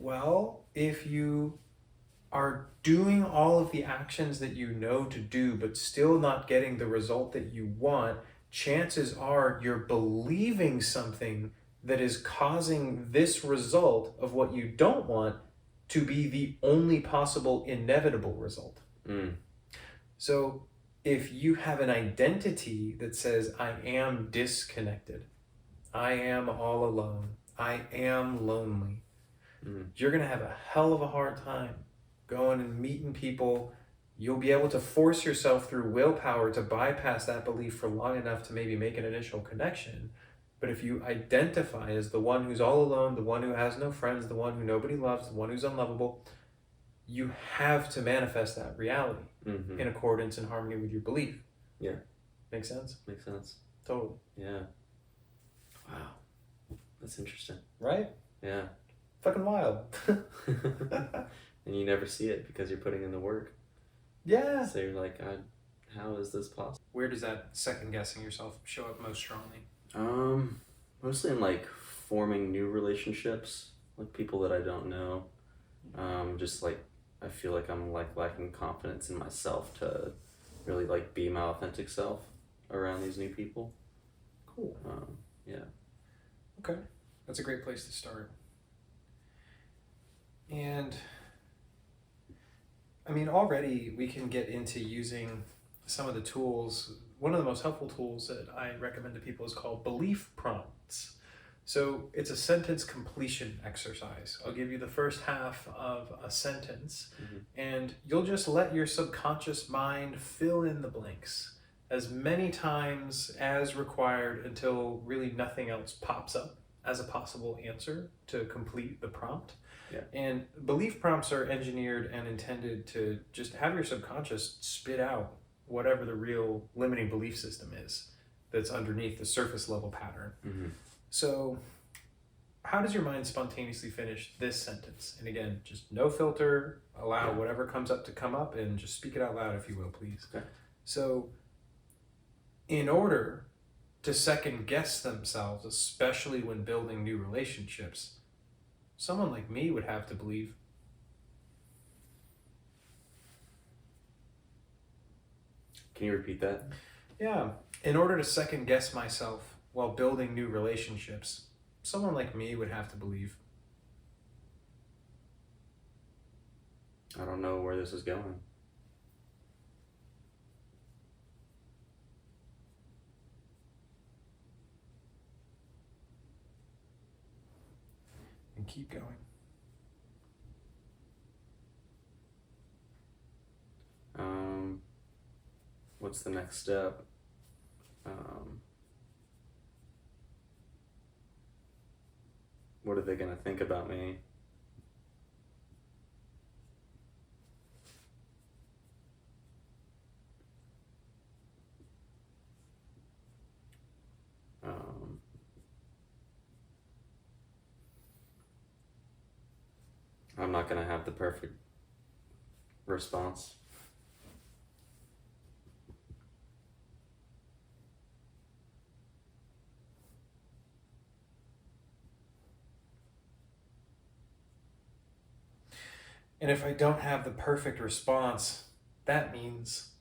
Well, if you are doing all of the actions that you know to do, but still not getting the result that you want, chances are you're believing something that is causing this result of what you don't want to be the only possible inevitable result. Mm. So if you have an identity that says, I am disconnected, I am all alone, I am lonely, you're going to have a hell of a hard time going and meeting people. You'll be able to force yourself through willpower to bypass that belief for long enough to maybe make an initial connection. But if you identify as the one who's all alone, the one who has no friends, the one who nobody loves, the one who's unlovable, you have to manifest that reality in accordance and harmony with your belief. Yeah. Makes sense? Makes sense. Totally. Yeah. Wow. That's interesting. Right? Yeah. Fucking wild. And you never see it because you're putting in the work. Yeah. So you're like, how is this possible? Where does that second guessing yourself show up most strongly? Mostly in like forming new relationships with people that I don't know. Just like I feel like I'm like lacking confidence in myself to really like be my authentic self around these new people. Cool. Yeah. Okay. That's a great place to start. And I mean, already we can get into using some of the tools. One of the most helpful tools that I recommend to people is called belief prompts. So it's a sentence completion exercise. I'll give you the first half of a sentence, and you'll just let your subconscious mind fill in the blanks as many times as required until really nothing else pops up as a possible answer to complete the prompt. Yeah. And belief prompts are engineered and intended to just have your subconscious spit out whatever the real limiting belief system is that's underneath the surface level pattern. So how does your mind spontaneously finish this sentence? And again, just no filter, allow whatever comes up to come up, and just speak it out loud if you will, please. Okay. So in order to second guess themselves, especially when building new relationships, someone like me would have to believe. Can you repeat that? Yeah. In order to second guess myself while building new relationships, someone like me would have to believe. I don't know where this is going. And keep going. What's the next step? What are they going to think about me? I'm not going to have the perfect response. And if I don't have the perfect response, that means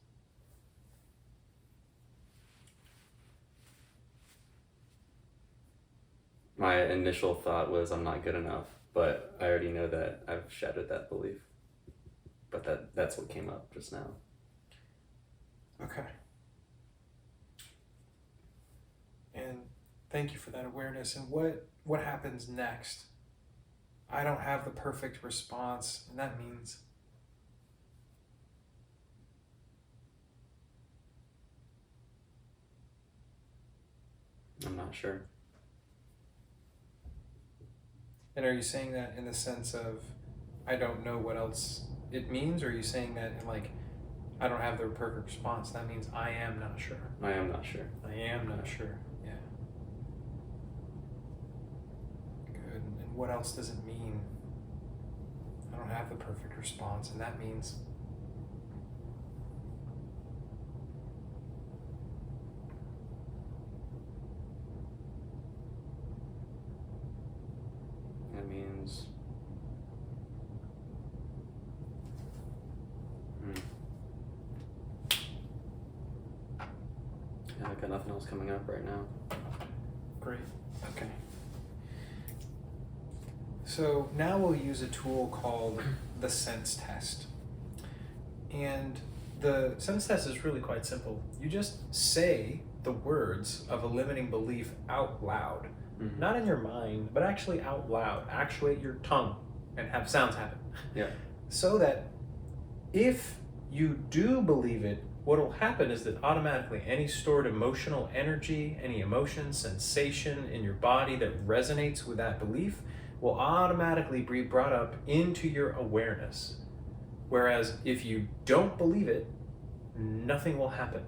my initial thought was I'm not good enough, but I already know that I've shattered that belief. But that's what came up just now. Okay. And thank you for that awareness. And what happens next? I don't have the perfect response, and that means I'm not sure. And are you saying that in the sense of I don't know what else it means, or are you saying that in like I don't have the perfect response? That means I am not sure. I am not sure. I am not sure. Yeah. Good. And what else does it mean? I don't have the perfect response, and that means That means Got nothing else coming up right now. Great. Okay. So now we'll use a tool called the sense test. And the sense test is really quite simple. You just say the words of a limiting belief out loud. Mm-hmm. Not in your mind, but actually out loud. Actuate your tongue and have sounds happen. Yeah. So that if you do believe it, what will happen is that automatically any stored emotional energy, any emotion, sensation in your body that resonates with that belief will automatically be brought up into your awareness. Whereas if you don't believe it, nothing will happen.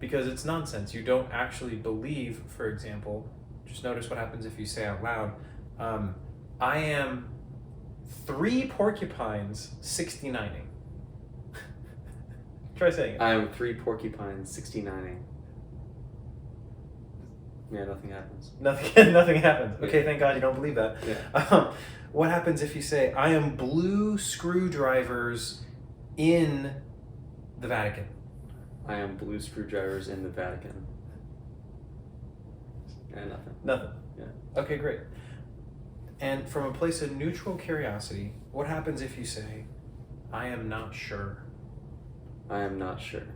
Because it's nonsense. You don't actually believe, for example, just notice what happens if you say out loud, I am 3 porcupines 69ing. Try saying it. I am 3 porcupines 69ing. Yeah, nothing happens. Nothing happens. Okay, Yeah. thank God you don't believe that. Yeah. What happens if you say, I am blue screwdrivers in the Vatican? I am blue screwdrivers in the Vatican. And nothing. Nothing. Yeah. Okay, great. And from a place of neutral curiosity, what happens if you say, I am not sure? I am not sure.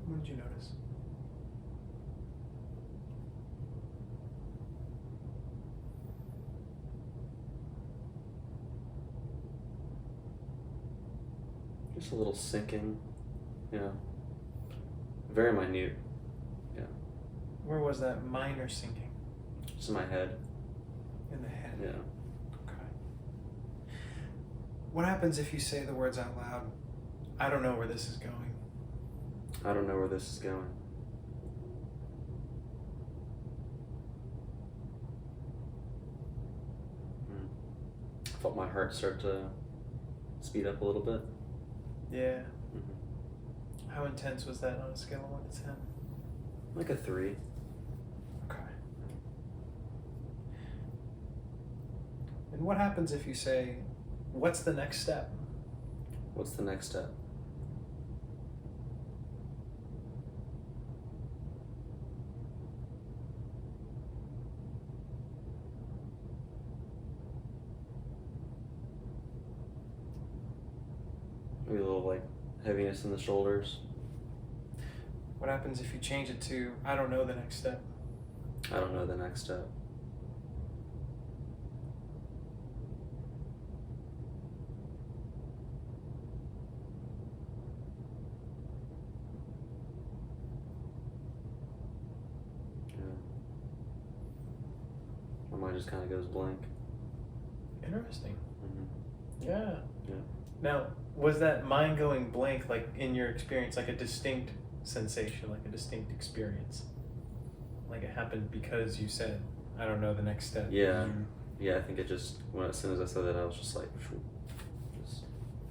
What did you notice? Just a little sinking, very minute, Where was that minor sinking? just in my head, In the head. yeah. Okay. What happens if you say the words out loud, I don't know where this is going? I don't know where this is going. I felt my heart start to speed up a little bit. Yeah. Mm-hmm. How intense was that on a scale of 1 to 10? Like a 3. Okay. And what happens if you say, what's the next step? What's the next step? Maybe a little heaviness in the shoulders. What happens if you change it to, I don't know the next step? I don't know the next step. Yeah. My mind just kind of goes blank. Interesting. Mm-hmm. Yeah. Yeah. Now, was that mind going blank, like in your experience, like a distinct sensation, like a distinct experience? Like it happened because you said, I don't know the next step? Yeah. Yeah, I think it just, as soon as I said that, I was just like, just,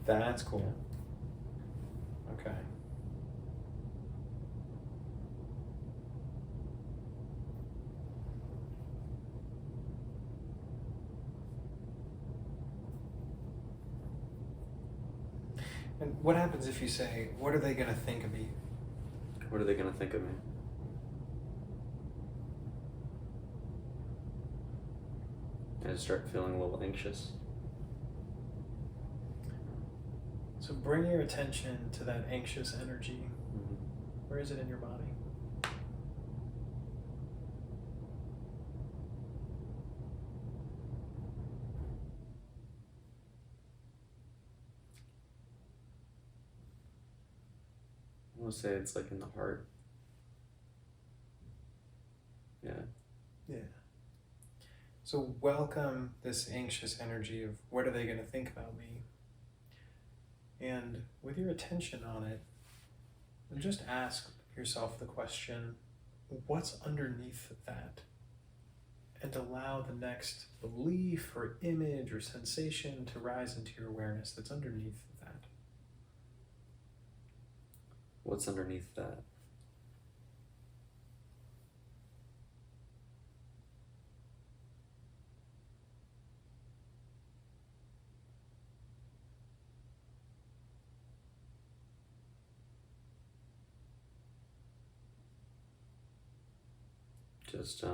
That's cool. Okay. And what happens if you say, what are they going to think of me? what are they going to think of me? I just start feeling a little anxious. So bring your attention to that anxious energy. Mm-hmm. Where is it in your body? I want to say it's like in the heart. Yeah. Yeah. So welcome this anxious energy of what are they going to think about me? And with your attention on it, just ask yourself the question, what's underneath that? And allow the next belief or image or sensation to rise into your awareness that's underneath that. What's underneath that? just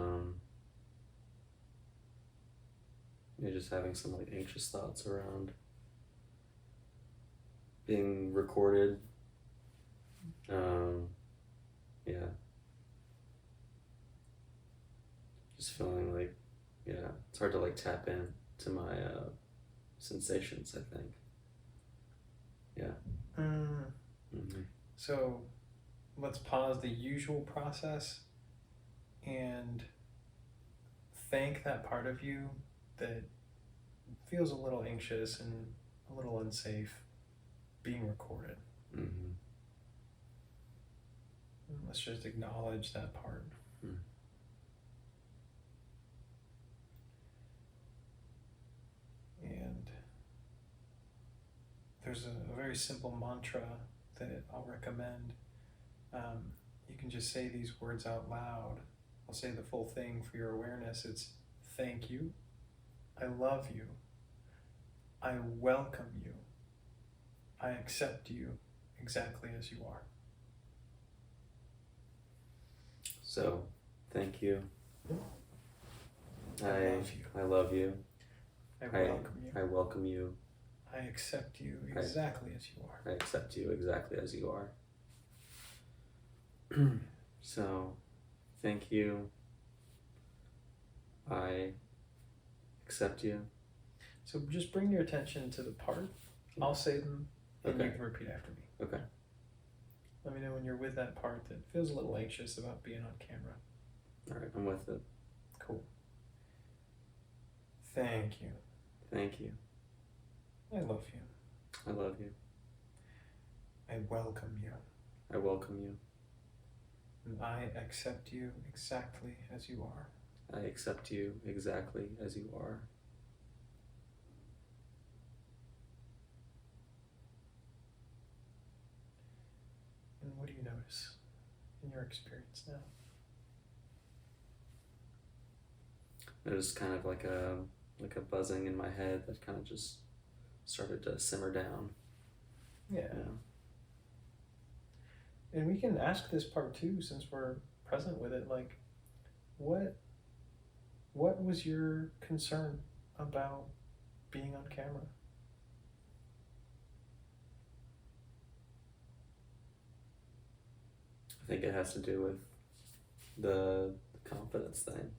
just having some like anxious thoughts around being recorded. Yeah. Just feeling like, yeah, it's hard to like tap in to my sensations, I think. Yeah. Mm-hmm. So let's pause the usual process and thank that part of you that feels a little anxious and a little unsafe being recorded. Mm-hmm. And let's just acknowledge that part. Mm. And there's a very simple mantra that I'll recommend. You can just say these words out loud. I'll say the full thing for your awareness. It's thank you, I love you, I welcome you, I accept you exactly as you are. So, thank you. I love you. I love you. I welcome you. I welcome you. I accept you exactly as you are. I accept you exactly as you are. So, thank you. I accept you. So just bring your attention to the part. I'll say them, and you can repeat after me. Okay. Let me know when you're with that part that feels a little anxious about being on camera. All right, I'm with it. Cool. Thank you. Thank you. I love you. I love you. I welcome you. I welcome you. And I accept you exactly as you are. I accept you exactly as you are. And what do you notice in your experience now? There's kind of like a buzzing in my head that kind of just started to simmer down. Yeah. And we can ask this part too, since we're present with it, like, what was your concern about being on camera? I think it has to do with the confidence thing.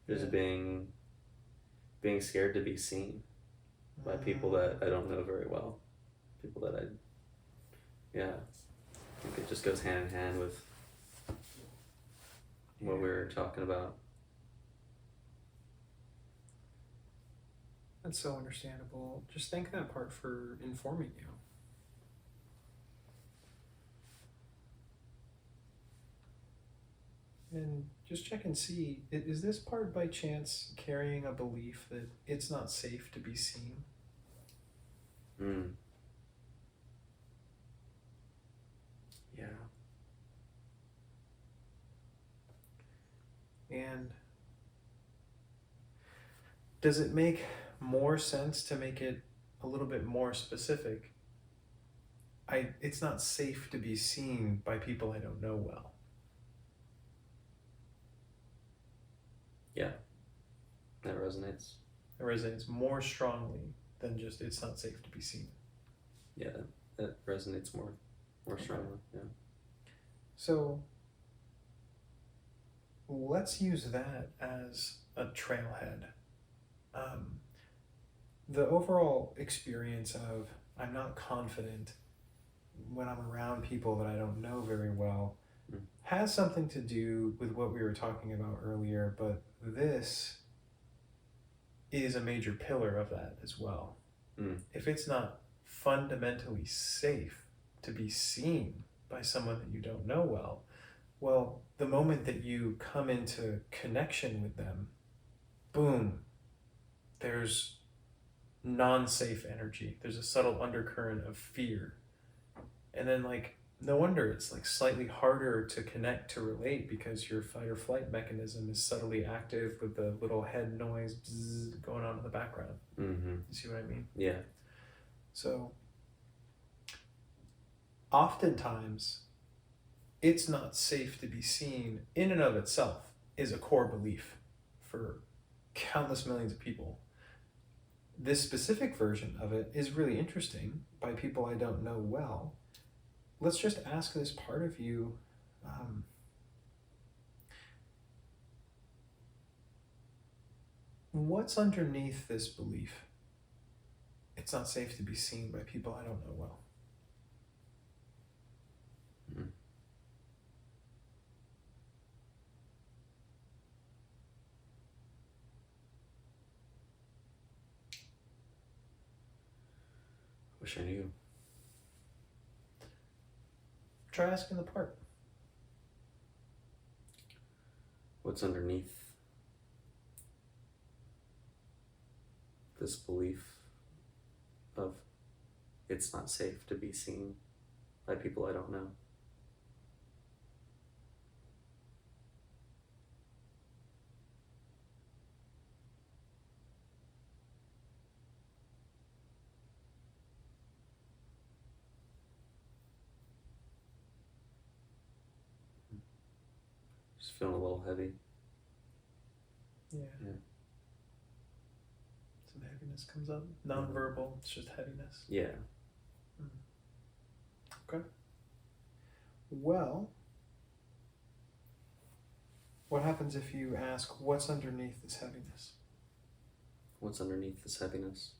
Just being scared to be seen by people that I don't know very well. People that I think it just goes hand in hand with what we were talking about. That's so understandable. Just thank that part for informing you. And just check and see, is this part by chance carrying a belief that it's not safe to be seen? Yeah. And does it make more sense to make it a little bit more specific? It's not safe to be seen by people I don't know well. Yeah. That resonates. It resonates more strongly than just it's not safe to be seen. Yeah, that resonates more strongly. Yeah. So let's use that as a trailhead. The overall experience of I'm not confident when I'm around people that I don't know very well has something to do with what we were talking about earlier, but this is a major pillar of that as well. If it's not fundamentally safe to be seen by someone that you don't know well, the moment that you come into connection with them, boom, there's non-safe energy. There's a subtle undercurrent of fear. And then no wonder it's slightly harder to connect, to relate, because your fight or flight mechanism is subtly active with the little head noise going on in the background. Mm-hmm. You see what I mean? Yeah. So oftentimes it's not safe to be seen in and of itself. is a core belief for countless millions of people. This specific version of it is really interesting by people I don't know well. Let's just ask this part of you, what's underneath this belief? It's not safe to be seen by people I don't know well. Mm. Wish I knew. Try asking the part. What's underneath this belief of it's not safe to be seen by people I don't know? Just feeling a little heavy. Yeah. Yeah. Some heaviness comes up. Non-verbal, it's just heaviness. Yeah. Okay. Well, what happens if you ask, what's underneath this heaviness? What's underneath this heaviness?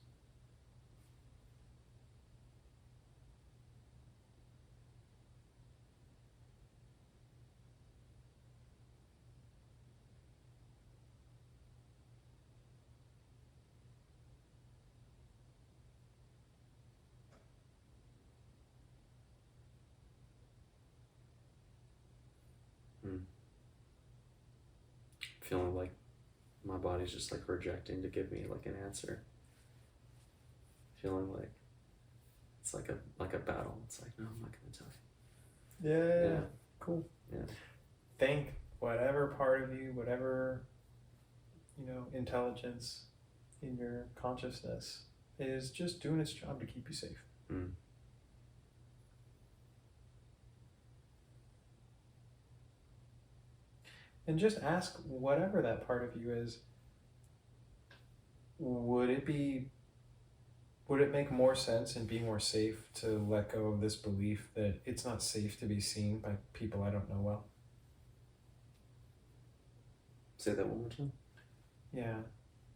Feeling like my body's just like rejecting to give me like an answer. Feeling like it's like a battle. It's like, no, I'm not gonna tell you. Yeah. Cool. Yeah. Think whatever part of you, whatever, intelligence in your consciousness is just doing its job to keep you safe. Mm. And just ask whatever that part of you is, would it make more sense and be more safe to let go of this belief that it's not safe to be seen by people I don't know well? Say that one more time. Yeah.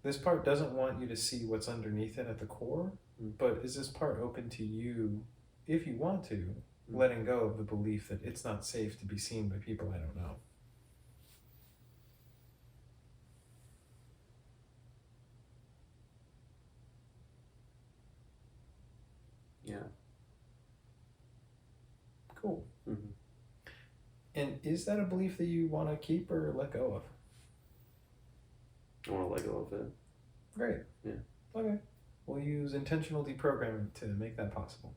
This part doesn't want you to see what's underneath it at the core, but is this part open to you, if you want to, letting go of the belief that it's not safe to be seen by people I don't know? Yeah. Cool. Mm-hmm. And is that a belief that you want to keep or let go of? I want to let go of it. Great. Yeah. Okay. We'll use intentional deprogramming to make that possible.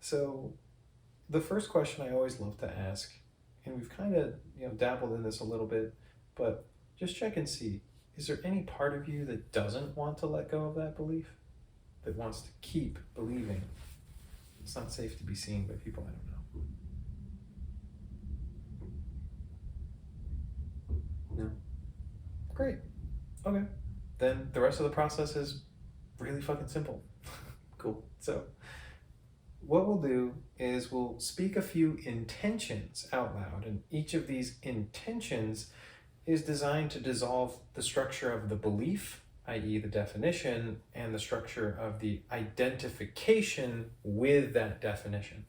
So the first question I always love to ask, and we've kind of dabbled in this a little bit, but just check and see, is there any part of you that doesn't want to let go of that belief? That wants to keep believing it's not safe to be seen by people I don't know? No. Great. Okay. Then the rest of the process is really fucking simple. Cool. So what we'll do is we'll speak a few intentions out loud, and each of these intentions is designed to dissolve the structure of the belief, i.e. the definition, and the structure of the identification with that definition.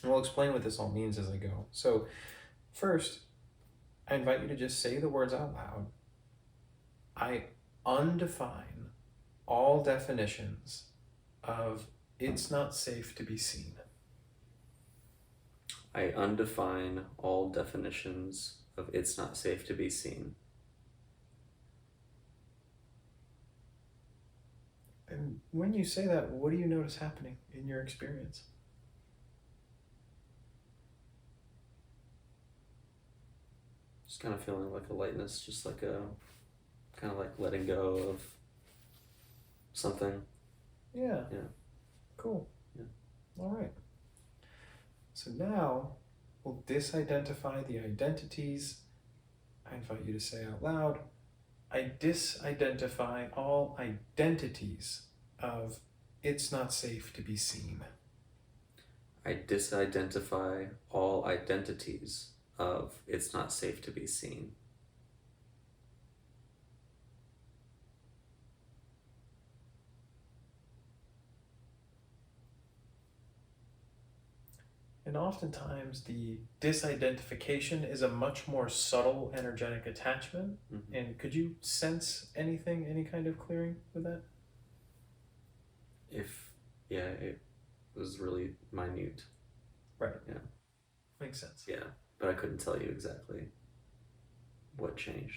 And we'll explain what this all means as I go. So first, I invite you to just say the words out loud. I undefine all definitions of it's not safe to be seen. I undefine all definitions of it's not safe to be seen. And when you say that, what do you notice happening in your experience? Just kind of feeling like a lightness, just like a kind of like letting go of something. Yeah. Yeah. Cool. Yeah. All right. So now we'll disidentify the identities I invite you to say out loud, I disidentify all identities of it's not safe to be seen. I disidentify all identities of it's not safe to be seen. And oftentimes the disidentification is a much more subtle energetic attachment. Mm-hmm. And could you sense anything, any kind of clearing with that? It was really minute. Right. Yeah. Makes sense. Yeah, but I couldn't tell you exactly what changed.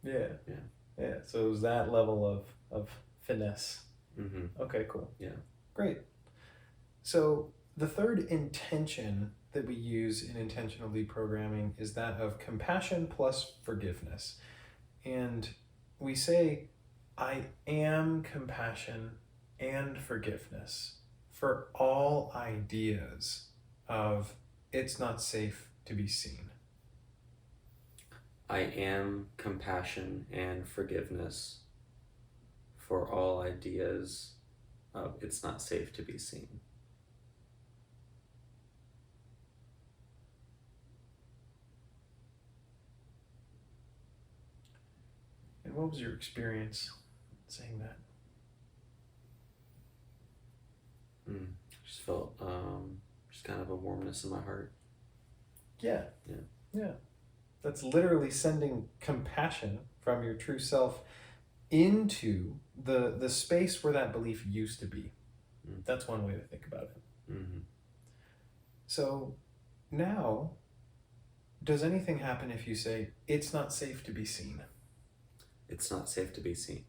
Yeah. Yeah. Yeah. So it was that level of finesse. Mm-hmm. Okay, cool. Yeah. Great. So the third intention that we use in intentional lead programming is that of compassion plus forgiveness. And we say, I am compassion and forgiveness for all ideas of it's not safe to be seen. I am compassion and forgiveness for all ideas of it's not safe to be seen. And what was your experience saying that? Just felt just kind of a warmness in my heart. Yeah. Yeah. Yeah. That's literally sending compassion from your true self into the space where that belief used to be. That's one way to think about it. Mm-hmm. So now, does anything happen if you say, it's not safe to be seen? It's not safe to be seen.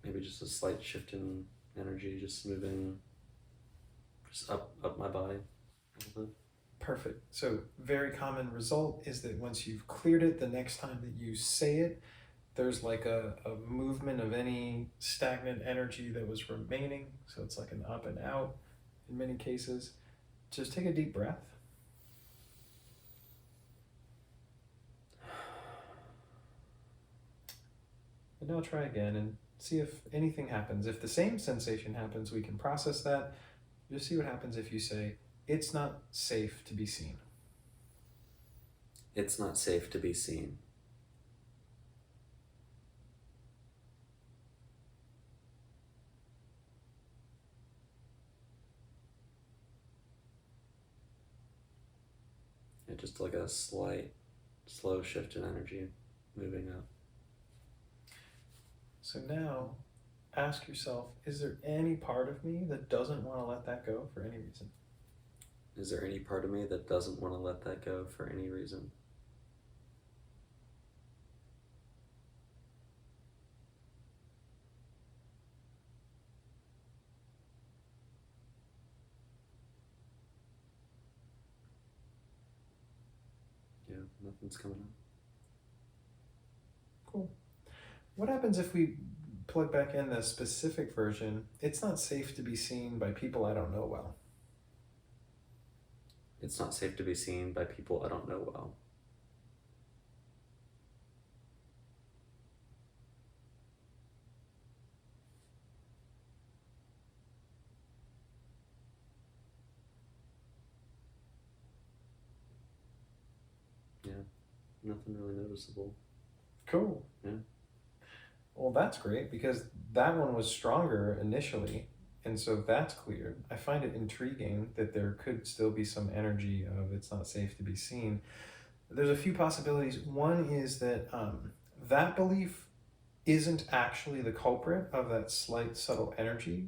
Maybe just a slight shift in energy, just moving just up my body a little bit. Perfect. So very common result is that once you've cleared it, the next time that you say it, there's like a movement of any stagnant energy that was remaining. So it's like an up and out in many cases. Just take a deep breath. And now try again and see if anything happens. If the same sensation happens, we can process that. Just see what happens if you say, it's not safe to be seen. It's not safe to be seen. Yeah, just like a slight, slow shift in energy, moving up. So now, ask yourself, is there any part of me that doesn't want to let that go for any reason? Is there any part of me that doesn't want to let that go for any reason? Yeah, nothing's coming up. Cool. What happens if we plug back in the specific version? It's not safe to be seen by people I don't know well. It's not safe to be seen by people I don't know well. Yeah, nothing really noticeable. Cool. Yeah. Well, that's great because that one was stronger initially. And so that's clear. I find it intriguing that there could still be some energy of it's not safe to be seen. There's a few possibilities. One is that that belief isn't actually the culprit of that slight subtle energy.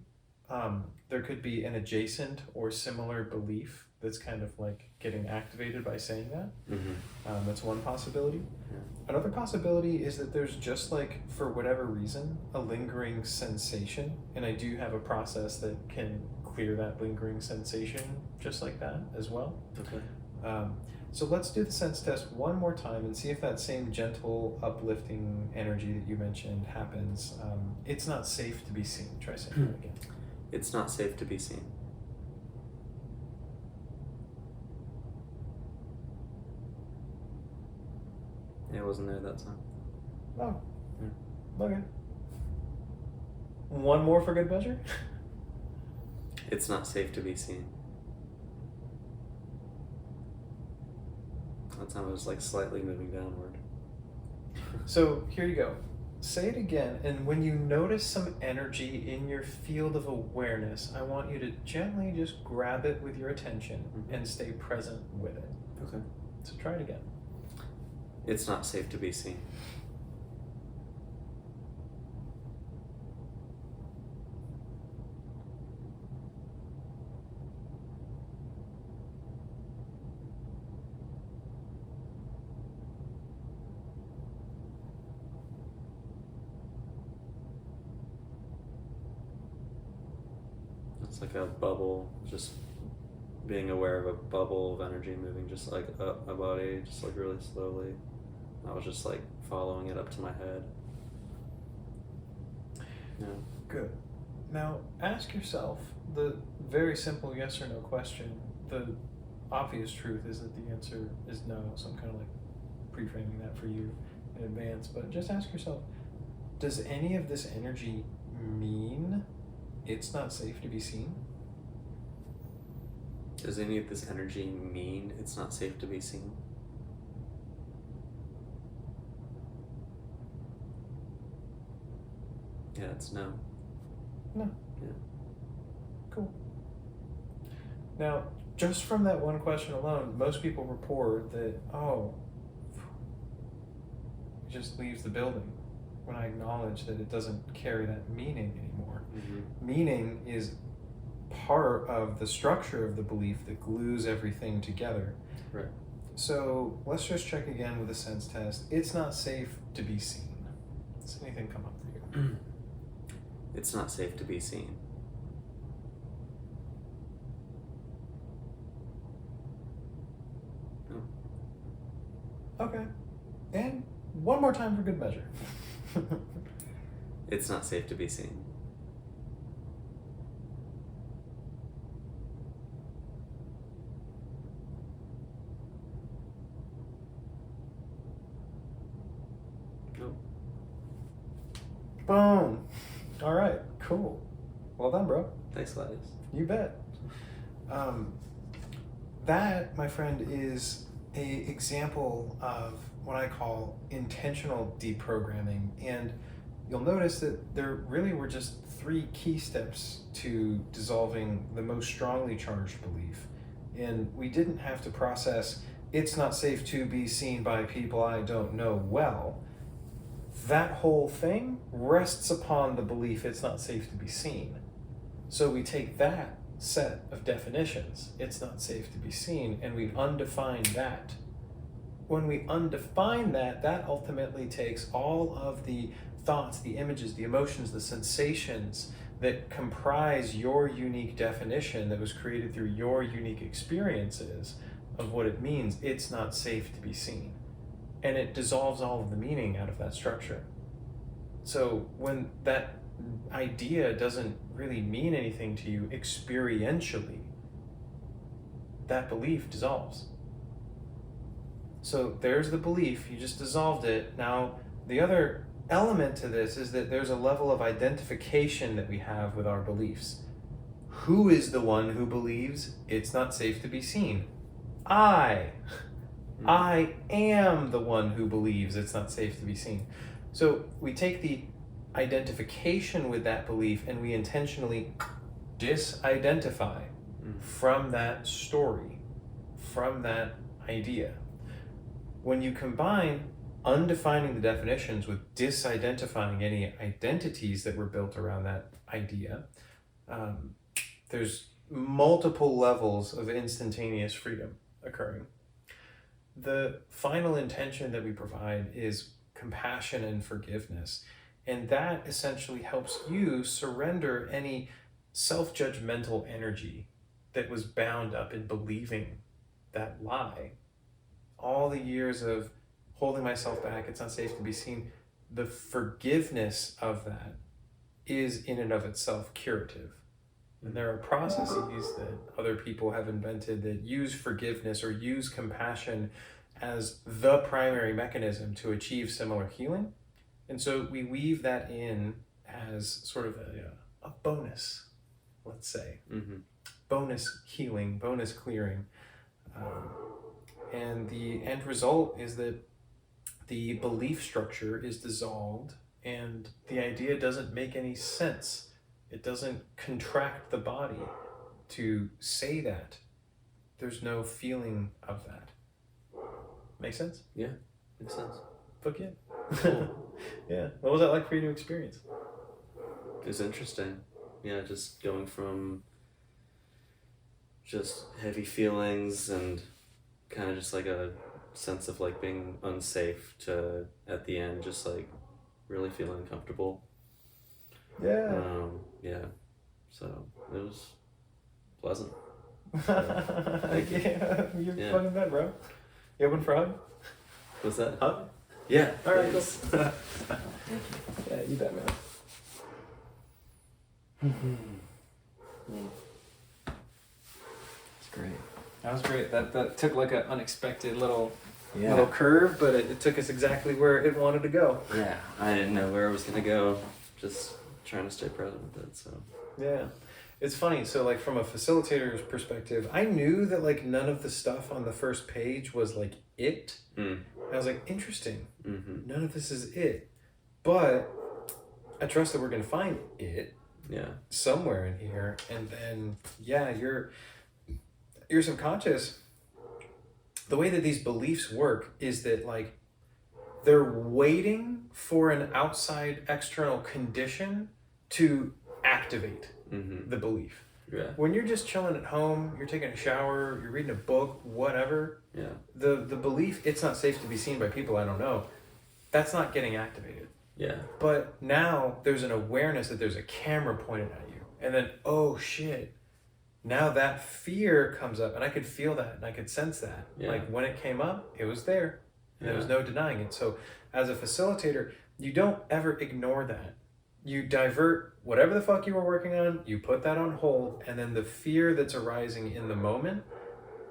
There could be an adjacent or similar belief that's kind of like getting activated by saying that. Mm-hmm. That's one possibility. Yeah. Another possibility is that there's just like, for whatever reason, a lingering sensation. And I do have a process that can clear that lingering sensation just like that as well. Okay. So let's do the sense test one more time and see if that same gentle, uplifting energy that you mentioned happens. It's not safe to be seen. Try saying that again. It's not safe to be seen. It wasn't there that time. Oh, Yeah. okay. One more for good measure? It's not safe to be seen. That time it was like slightly moving downward. So here you go. Say it again, and when you notice some energy in your field of awareness, I want you to gently just grab it with your attention and stay present with it. Okay. So try it again. It's not safe to be seen. It's like a bubble, just being aware of a bubble of energy moving just like up my body, just like really slowly. I was just like following it up to my head. Yeah. Good. Now ask yourself the very simple yes or no question. The obvious truth is that the answer is no, so I'm kind of like pre-framing that for you in advance, but just ask yourself, does any of this energy mean it's not safe to be seen? Does any of this energy mean it's not safe to be seen? Yeah, it's no. No. Yeah. Cool. Now, just from that one question alone, most people report that, oh, it just leaves the building when I acknowledge that it doesn't carry that meaning anymore. Mm-hmm. Meaning is part of the structure of the belief that glues everything together. Right. So let's just check again with a sense test. It's not safe to be seen. Does anything come up for you? It's not safe to be seen. No. Okay. And one more time for good measure. It's not safe to be seen. No. Boom. All right, cool. Well done, bro. Thanks, Gladius. You bet. That, my friend, is a example of what I call intentional deprogramming. And you'll notice that there really were just 3 key steps to dissolving the most strongly charged belief. And we didn't have to process, it's not safe to be seen by people I don't know well. That whole thing rests upon the belief it's not safe to be seen. So we take that set of definitions, it's not safe to be seen, and we undefine that. When we undefine that, that ultimately takes all of the thoughts, the images, the emotions, the sensations that comprise your unique definition that was created through your unique experiences of what it means it's not safe to be seen. And it dissolves all of the meaning out of that structure. So when that idea doesn't really mean anything to you experientially, that belief dissolves. So there's the belief, you just dissolved it. Now, the other element to this is that there's a level of identification that we have with our beliefs. Who is the one who believes it's not safe to be seen? I am the one who believes it's not safe to be seen. So we take the identification with that belief and we intentionally disidentify from that story, from that idea. When you combine undefining the definitions with disidentifying any identities that were built around that idea, there's multiple levels of instantaneous freedom occurring. The final intention that we provide is compassion and forgiveness. And that essentially helps you surrender any self-judgmental energy that was bound up in believing that lie. all the years of holding myself back, it's not safe to be seen, the forgiveness of that is in and of itself curative. And there are processes that other people have invented that use forgiveness or use compassion as the primary mechanism to achieve similar healing. And so we weave that in as sort of a bonus, let's say. Bonus healing, bonus clearing. And the end result is that the belief structure is dissolved and the idea doesn't make any sense. It doesn't contract the body to say that. There's no feeling of that. Make sense? Yeah, makes sense. Fuck yeah. Yeah. What was that like for you to experience? It was interesting. Yeah, just going from just heavy feelings and kind of just like a sense of like being unsafe to at the end just like really feeling comfortable. Yeah. Yeah. So it was pleasant. Yeah, you're fucking good, bro. You open for a hug? What's that? Hug? Yeah. All right, cool. Thanks. Yeah, you bet, man. It's great. That was great. That took like an unexpected little curve, but it took us exactly where it wanted to go. Yeah, I didn't know where I was gonna go. Just trying to stay present with it. So yeah, it's funny. So like from a facilitator's perspective, I knew that like none of the stuff on the first page was like it. I was like, interesting. None of this is it, but I trust that we're gonna find it. Yeah. Somewhere in here, and then your subconscious, the way that these beliefs work is that like they're waiting for an outside external condition to activate the belief. Yeah. When you're just chilling at home, you're taking a shower, you're reading a book, whatever, Yeah. the belief it's not safe to be seen by people I don't know, that's not getting activated. Yeah. But now there's an awareness that there's a camera pointed at you. And then, oh shit, now that fear comes up and I could feel that and I could sense that. Yeah. Like when it came up, it was there. And there was Yeah. no denying it. So as a facilitator, you don't ever ignore that. You divert whatever the fuck you were working on, you put that on hold, and then the fear that's arising in the moment,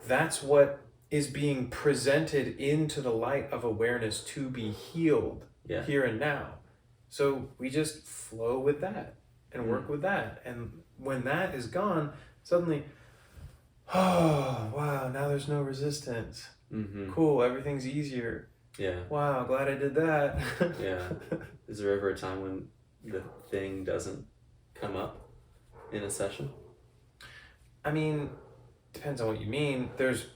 that's what is being presented into the light of awareness to be healed here and now. So we just flow with that and work with that. And when that is gone, suddenly, oh, wow, now there's no resistance. Cool, everything's easier. Yeah. Wow, glad I did that. Yeah. Is there ever a time when the thing doesn't come up in a session? I mean, depends on what you mean. There's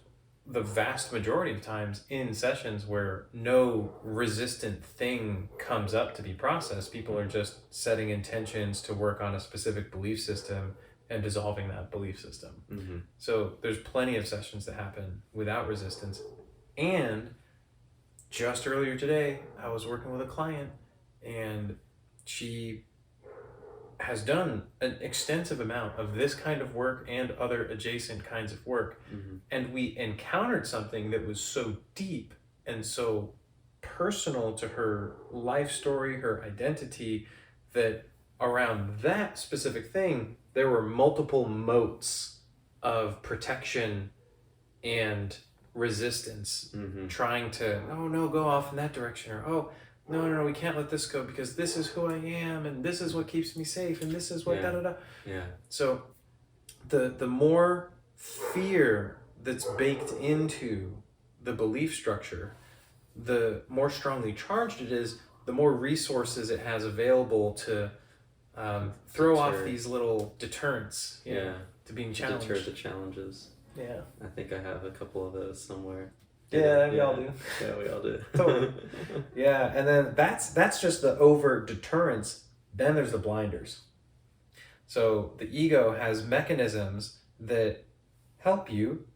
the vast majority of times in sessions where no resistant thing comes up to be processed. People are just setting intentions to work on a specific belief system and dissolving that belief system. So there's plenty of sessions that happen without resistance. And just earlier today, I was working with a client and she has done an extensive amount of this kind of work and other adjacent kinds of work. And we encountered something that was so deep and so personal to her life story, her identity, that around that specific thing, there were multiple moats of protection and resistance, trying to, oh no, go off in that direction, or oh, no, we can't let this go because this is who I am and this is what keeps me safe and this is what da-da-da. Yeah. So the more fear that's baked into the belief structure, the more strongly charged it is, the more resources it has available to throw off these little deterrents to being challenged. Deter the challenges. Yeah. I think I have a couple of those somewhere. Yeah, we all do. Yeah, we all do. Totally. Yeah, and then that's just the over deterrence. Then there's the blinders. So the ego has mechanisms that help you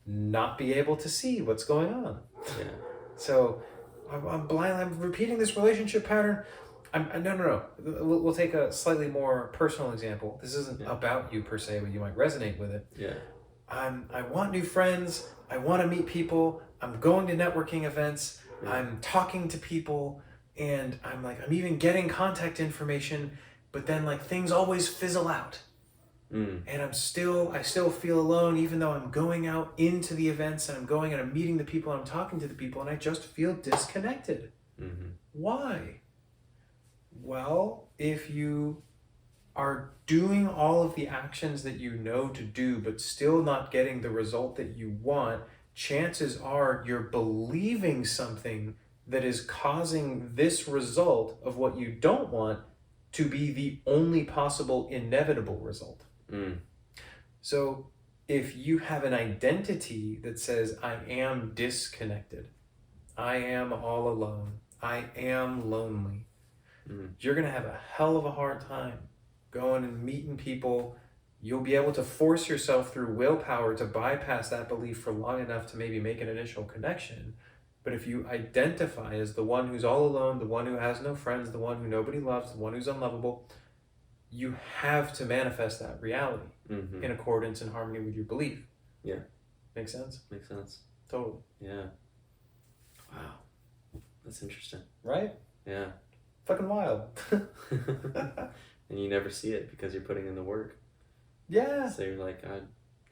not be able to see what's going on. Yeah. So I'm blind. I'm repeating this relationship pattern. No. We'll take a slightly more personal example. This isn't about you per se, but you might resonate with it. Yeah. I want new friends. I want to meet people. I'm going to networking events, Yeah. I'm talking to people, and I'm even getting contact information, but then like things always fizzle out. Mm. And I still feel alone, even though I'm going out into the events and I'm going and I'm meeting the people and I'm talking to the people, and I just feel disconnected. Mm-hmm. Why? Well, if you are doing all of the actions that you know to do, but still not getting the result that you want, chances are you're believing something that is causing this result of what you don't want to be the only possible inevitable result. Mm. So if you have an identity that says, I am disconnected, I am all alone, I am lonely, you're going to have a hell of a hard time going and meeting people. You'll be able to force yourself through willpower to bypass that belief for long enough to maybe make an initial connection. But if you identify as the one who's all alone, the one who has no friends, the one who nobody loves, the one who's unlovable, you have to manifest that reality in accordance and harmony with your belief. Yeah. Makes sense? Makes sense. Totally. Yeah. Wow. That's interesting. Right? Yeah. Fucking wild. And you never see it because you're putting in the work. Yeah. So you're like,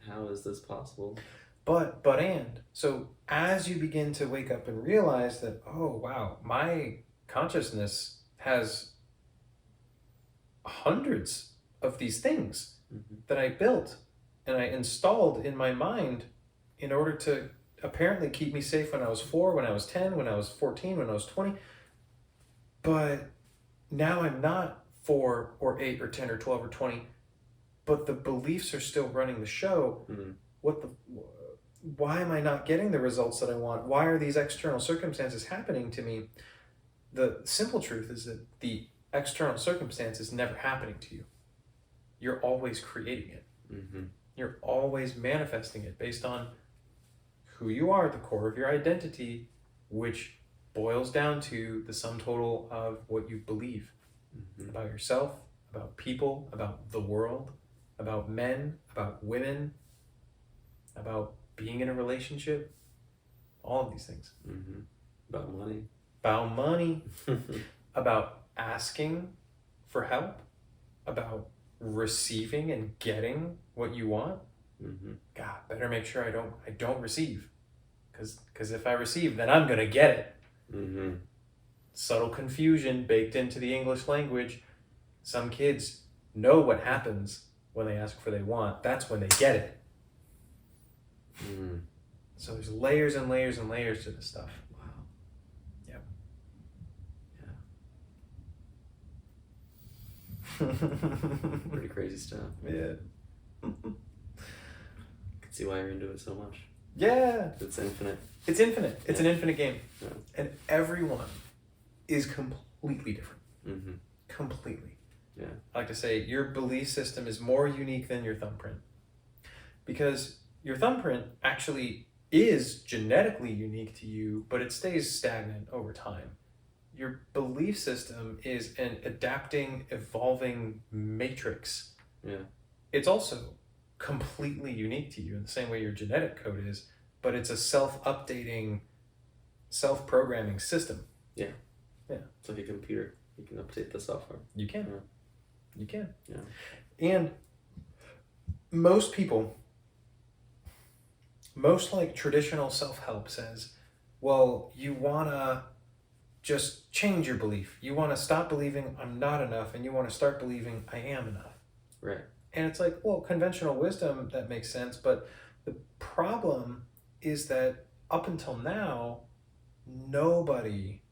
how is this possible? So as you begin to wake up and realize that, oh wow, my consciousness has hundreds of these things that I built and I installed in my mind in order to apparently keep me safe when I was 4, when I was 10, when I was 14, when I was 20. But now I'm not 4 or 8 or 10 or 12 or 20, but the beliefs are still running the show. Why am I not getting the results that I want? Why are these external circumstances happening to me? The simple truth is that the external circumstance is never happening to you. You're always creating it. You're always manifesting it based on who you are at the core of your identity, which boils down to the sum total of what you believe about yourself, about people, about the world, about men, about women, about being in a relationship, all of these things. About money. About money, about asking for help, about receiving and getting what you want. God, better make sure I don't receive, because if I receive, then I'm gonna get it. Subtle confusion baked into the English language. Some kids know what happens when they ask for what they want. That's when they get it. So there's layers and layers and layers to this stuff. Wow. Yep. Yeah. Pretty crazy stuff. Yeah. I can see why you're into it so much. Yeah. It's infinite. It's infinite. It's an infinite game. Yeah. And everyone is completely different. Completely. Yeah. I like to say your belief system is more unique than your thumbprint. Because your thumbprint actually is genetically unique to you, but it stays stagnant over time. Your belief system is an adapting, evolving matrix. Yeah. It's also completely unique to you in the same way your genetic code is, but it's a self-updating, self-programming system. Yeah. Yeah. It's like a computer. You can update the software. You can. Yeah. You can. Yeah. And most people, most like traditional self-help says, well, you want to just change your belief. You want to stop believing I'm not enough, and you want to start believing I am enough. Right. And it's like, well, conventional wisdom, that makes sense. But the problem is that up until now, nobody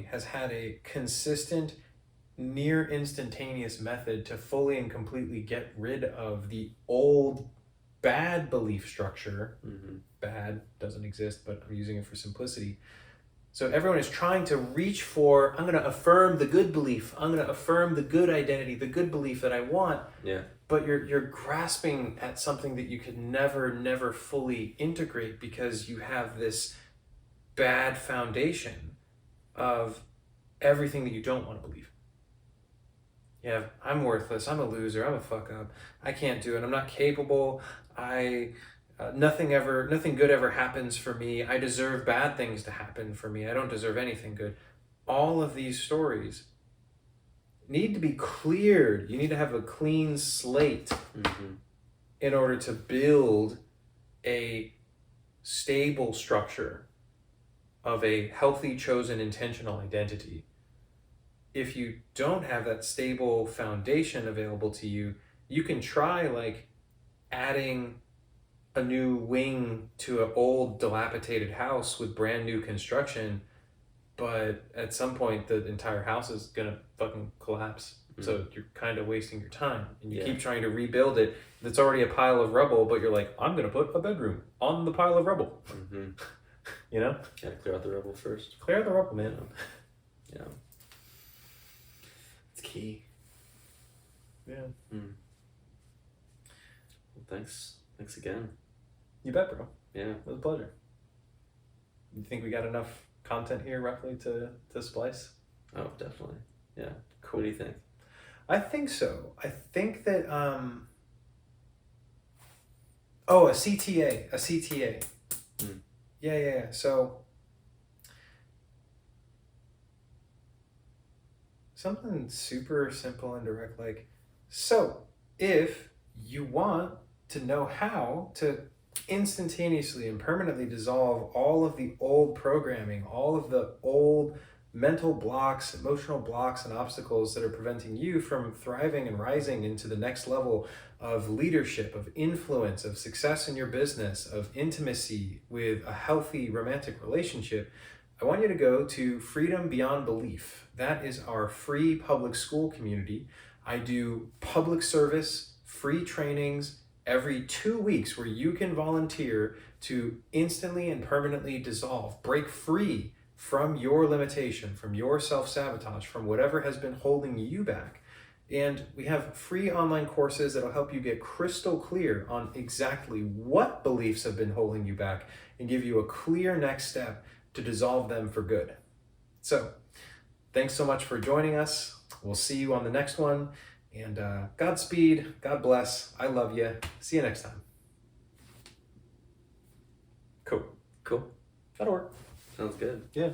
has had a consistent, near instantaneous method to fully and completely get rid of the old bad belief structure. Bad doesn't exist, but I'm using it for simplicity. So everyone is trying to reach for, I'm going to affirm the good belief. I'm going to affirm the good identity, the good belief that I want. Yeah. But you're grasping at something that you could never fully integrate because you have this bad foundation of everything that you don't want to believe. Yeah, I'm worthless. I'm a loser. I'm a fuck up. I can't do it. I'm not capable. nothing good ever happens for me. I deserve bad things to happen for me. I don't deserve anything good. All of these stories need to be cleared. You need to have a clean slate in order to build a stable structure of a healthy, chosen, intentional identity. If you don't have that stable foundation available to you, you can try like adding a new wing to an old dilapidated house with brand new construction, but at some point the entire house is gonna fucking collapse. So you're kind of wasting your time, and you keep trying to rebuild it. It's already a pile of rubble, but you're like, I'm gonna put a bedroom on the pile of rubble. You know? Gotta clear out the rubble first. Clear out the rubble, man. Yeah. It's key. Yeah. Well, thanks again. You bet, bro. Yeah. It was a pleasure. You think we got enough content here roughly to splice? Oh, definitely. Yeah. Cool. What do you think? I think so. I think that a CTA. Yeah. So something super simple and direct, like, so if you want to know how to instantaneously and permanently dissolve all of the old programming, all of the old mental blocks, emotional blocks, and obstacles that are preventing you from thriving and rising into the next level of leadership, of influence, of success in your business, of intimacy with a healthy romantic relationship, I want you to go to Freedom Beyond Belief. That is our free public school community. I do public service, free trainings every 2 weeks where you can volunteer to instantly and permanently dissolve, break free from your limitation, from your self-sabotage, from whatever has been holding you back. And we have free online courses that'll help you get crystal clear on exactly what beliefs have been holding you back and give you a clear next step to dissolve them for good. So, thanks so much for joining us. We'll see you on the next one. And Godspeed, God bless, I love you. See you next time. Cool. That'll work. Sounds good. Yeah.